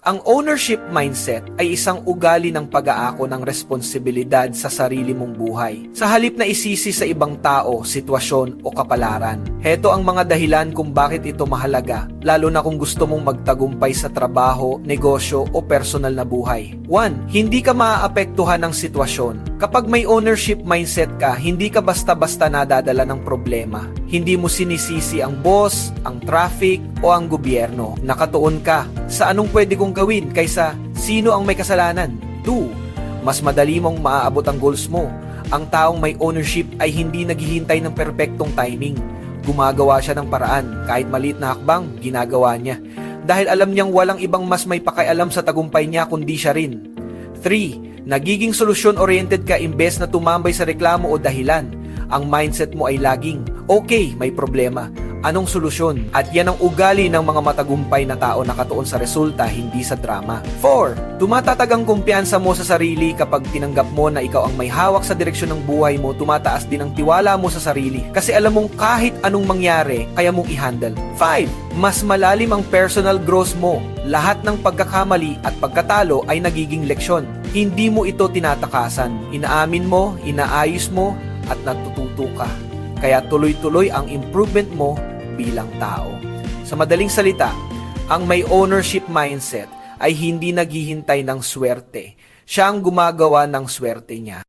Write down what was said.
Ang ownership mindset ay isang ugali ng pag-aako ng responsibilidad sa sarili mong buhay. Sa halip na isisi sa ibang tao, sitwasyon o kapalaran. Heto ang mga dahilan kung bakit ito mahalaga, lalo na kung gusto mong magtagumpay sa trabaho, negosyo o personal na buhay. 1. Hindi ka maaapektuhan ng sitwasyon. Kapag may ownership mindset ka, hindi ka basta-basta nadadala ng problema. Hindi mo sinisisi ang boss, ang traffic o ang gobyerno. Nakatuon ka sa anong pwede kong gawin kaysa sino ang may kasalanan. 2. Mas madali mong maaabot ang goals mo. Ang taong may ownership ay hindi naghihintay ng perpektong timing. Gumagawa siya ng paraan. Kahit maliit na hakbang, ginagawa niya. Dahil alam niyang walang ibang mas may pakialam sa tagumpay niya kundi siya rin. 3. Nagiging solusyon-oriented ka imbes na tumambay sa reklamo o dahilan. Ang mindset mo ay laging, okay, may problema. Anong solusyon? At yan ang ugali ng mga matagumpay na tao nakatuon sa resulta, hindi sa drama. 4. Tumatatag ang kumpiyansa mo sa sarili kapag tinanggap mo na ikaw ang may hawak sa direksyon ng buhay mo, tumataas din ang tiwala mo sa sarili. Kasi alam mong kahit anong mangyari, kaya mong i-handle. 5. Mas malalim ang personal growth mo. Lahat ng pagkakamali at pagkatalo ay nagiging leksyon. Hindi mo ito tinatakasan. Inaamin mo, inaayos mo, at natututo ka. Kaya tuloy-tuloy ang improvement mo bilang tao. Sa madaling salita, ang may ownership mindset ay hindi naghihintay ng swerte. Siya ang gumagawa ng swerte niya.